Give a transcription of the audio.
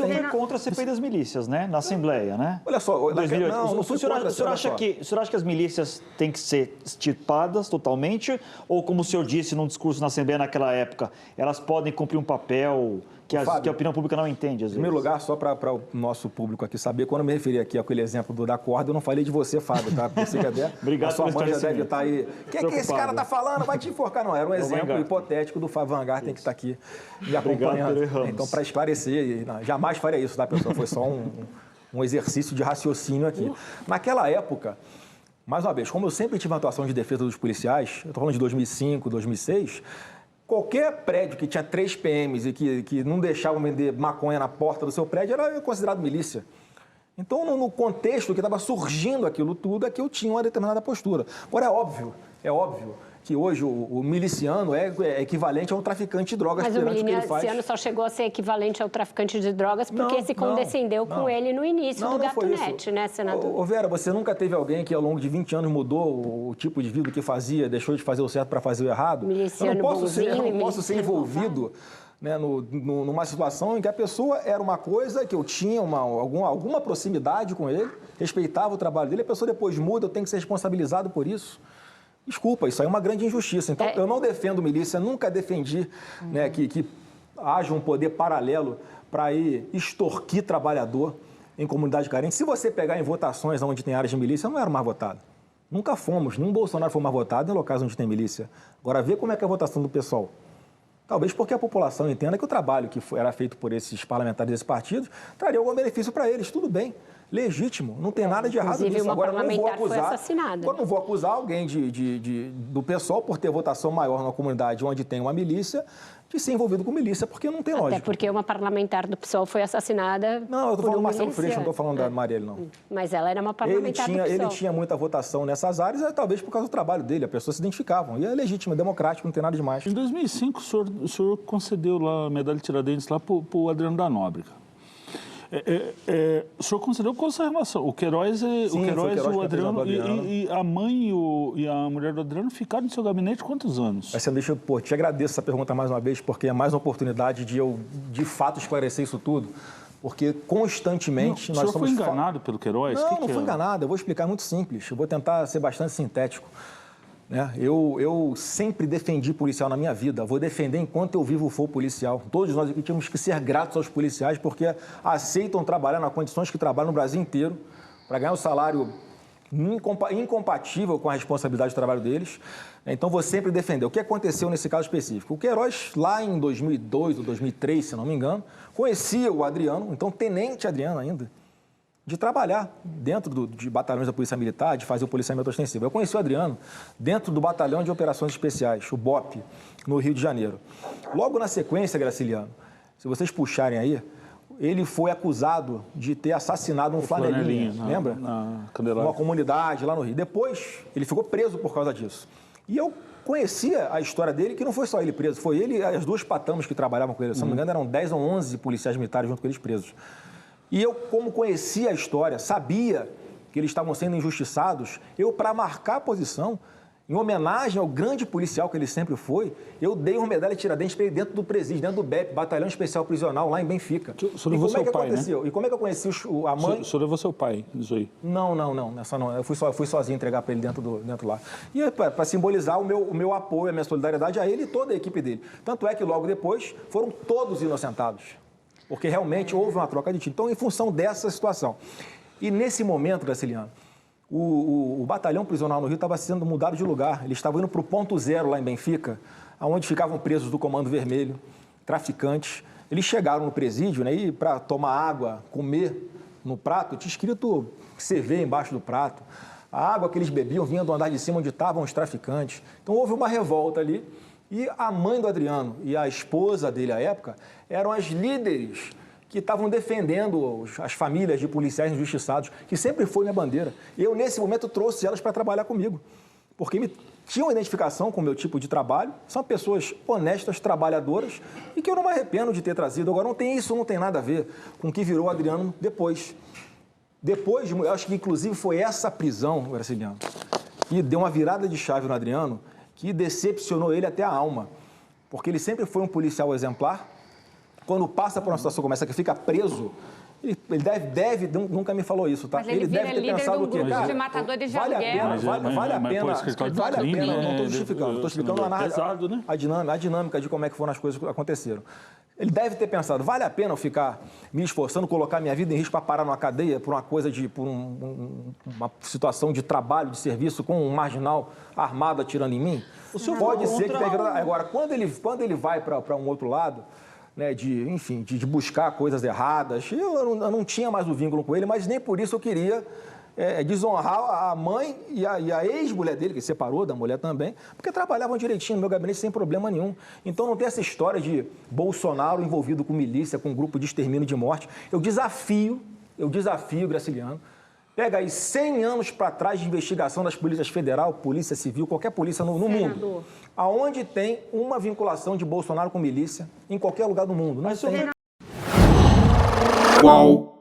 senhor foi contra a CPI das milícias, né? Na Assembleia, né? Olha só, Em 2008. não, O senhor acha que as milícias têm que ser extirpadas totalmente? Ou, como o senhor disse num discurso na Assembleia naquela época, elas podem cumprir um papel que a opinião pública não entende, às vezes? Em primeiro lugar, só para o nosso público aqui saber, quando eu me referi aqui àquele exemplo da corda, eu não falei de você, Fábio, tá? Você que é Obrigado, a sua mãe já deve estar aí. O que esse cara está falando? Vai te enforcar. Não, era um exemplo hipotético do Fábio Van Garten que está aqui me acompanhando. Então, para esclarecer, jamais faria isso, tá, pessoal? Foi só um exercício de raciocínio aqui. Naquela época, mais uma vez, como eu sempre tive uma atuação de defesa dos policiais, eu estou falando de 2005, 2006, qualquer prédio que tinha 3 PMs e que não deixavam vender maconha na porta do seu prédio era considerado milícia. Então, no contexto que estava surgindo aquilo tudo, é que eu tinha uma determinada postura. Agora, é óbvio que hoje o miliciano é equivalente a um traficante de drogas. Mas o miliciano só chegou a ser equivalente ao traficante de drogas porque se condescendeu com ele no início do Gatunete, né, senador? Ô Vera, você nunca teve alguém que ao longo de 20 anos mudou o tipo de vida que fazia, deixou de fazer o certo para fazer o errado? Miliciano eu não posso ser envolvido, né, numa situação em que a pessoa era uma coisa, que eu tinha alguma proximidade com ele, respeitava o trabalho dele, a pessoa depois muda, eu tenho que ser responsabilizado por isso. Desculpa, isso aí é uma grande injustiça. Então, eu não defendo milícia, nunca defendi né, que haja um poder paralelo para ir extorquir trabalhador em comunidade carente. Se você pegar em votações onde tem áreas de milícia, não era mais votado. Nunca fomos, nenhum Bolsonaro foi mais votado em locais onde tem milícia. Agora, vê como é que é a votação do pessoal. Talvez porque a população entenda que o trabalho que era feito por esses parlamentares desses partidos traria algum benefício para eles. Tudo bem, legítimo, não tem nada de errado nisso. Inclusive, uma parlamentar foi assassinada. Agora, não vou acusar alguém do PSOL por ter votação maior numa comunidade onde tem uma milícia, de ser envolvido com milícia, porque não tem lógica. Até porque uma parlamentar do PSOL foi assassinada. Não, eu estou falando do Marcelo Freixo, não estou falando da Marielle, não. Mas ela era uma parlamentar do PSOL. Ele tinha muita votação nessas áreas, talvez por causa do trabalho dele, as pessoas se identificavam. E é legítimo, é democrático, não tem nada demais. Em 2005, o senhor concedeu lá a medalha de Tiradentes lá para o Adriano da Nóbrega. O senhor considerou qual essa relação? O Queiroz e o Adriano, e a mãe e a mulher do Adriano ficaram no seu gabinete quantos anos? Te agradeço essa pergunta mais uma vez, porque é mais uma oportunidade de eu, de fato, esclarecer isso tudo. Porque constantemente nós somos... O senhor foi enganado pelo Queiroz? Não fui enganado. Eu vou explicar muito simples. Eu vou tentar ser bastante sintético. Eu sempre defendi policial na minha vida, vou defender enquanto eu vivo for policial. Todos nós aqui temos que ser gratos aos policiais porque aceitam trabalhar nas condições que trabalham no Brasil inteiro para ganhar um salário incompatível com a responsabilidade do trabalho deles. Então, vou sempre defender. O que aconteceu nesse caso específico? O Queiroz, lá em 2002 ou 2003, se não me engano, conhecia o Adriano, então tenente Adriano ainda, de trabalhar dentro de batalhões da Polícia Militar, de fazer o policiamento ostensivo. Eu conheci o Adriano dentro do Batalhão de Operações Especiais, o BOP, no Rio de Janeiro. Logo na sequência, Graciliano, se vocês puxarem aí, ele foi acusado de ter assassinado um flanelinha, lembra? Numa comunidade lá no Rio. Depois, ele ficou preso por causa disso. E eu conhecia a história dele, que não foi só ele preso, foi ele e as 2 patamas que trabalhavam com ele. Se não me engano, eram 10 ou 11 policiais militares junto com eles presos. E eu, como conhecia a história, sabia que eles estavam sendo injustiçados, para marcar a posição, em homenagem ao grande policial que ele sempre foi, eu dei uma medalha de Tiradentes para ele dentro do presídio, dentro do BEP, Batalhão Especial Prisional, lá em Benfica. O senhor levou seu pai, né? E como é que eu conheci a mãe? O senhor levou seu pai, isso aí? Não, essa não. Eu fui sozinho entregar para ele dentro lá. E para simbolizar o meu apoio, a minha solidariedade a ele e toda a equipe dele. Tanto é que logo depois foram todos inocentados. Porque realmente houve uma troca de tiro. Então, em função dessa situação. E nesse momento, Graciliano, o batalhão prisional no Rio estava sendo mudado de lugar. Eles estavam indo para o ponto zero lá em Benfica, onde ficavam presos do Comando Vermelho, traficantes. Eles chegaram no presídio, né, e para tomar água, comer no prato, tinha escrito CV embaixo do prato. A água que eles bebiam vinha do andar de cima onde estavam os traficantes. Então, houve uma revolta ali. E a mãe do Adriano e a esposa dele à época eram as líderes que estavam defendendo as famílias de policiais injustiçados, que sempre foi minha bandeira. Eu, nesse momento, trouxe elas para trabalhar comigo, porque tinham identificação com o meu tipo de trabalho, são pessoas honestas, trabalhadoras, e que eu não me arrependo de ter trazido. Agora, não tem nada a ver com o que virou o Adriano depois. Eu acho que, inclusive, foi essa prisão, Graciliano, que deu uma virada de chave no Adriano, que decepcionou ele até a alma, porque ele sempre foi um policial exemplar, quando passa por uma situação como essa, que fica preso, ele deve nunca me falou isso, tá? Mas ele deve ter pensado o quê, cara? de matadores de vale a aluguel. pena, vale a pena, não estou justificando, estou explicando a dinâmica de como é que foram as coisas que aconteceram. Ele deve ter pensado, vale a pena eu ficar me esforçando, colocar minha vida em risco para parar numa cadeia por uma coisa uma situação de trabalho, de serviço com um marginal armado atirando em mim? Pode ser que... Agora, quando ele vai para um outro lado, né, de buscar coisas erradas, eu não tinha mais o vínculo com ele, mas nem por isso eu queria desonrar a mãe e a ex-mulher dele, que separou da mulher também, porque trabalhavam direitinho no meu gabinete sem problema nenhum. Então não tem essa história de Bolsonaro envolvido com milícia, com um grupo de extermínio de morte. Eu desafio, Graciliano, pega aí 100 anos para trás de investigação das polícias federal, polícia civil, qualquer polícia no mundo, aonde tem uma vinculação de Bolsonaro com milícia, em qualquer lugar do mundo. Não tem. Qual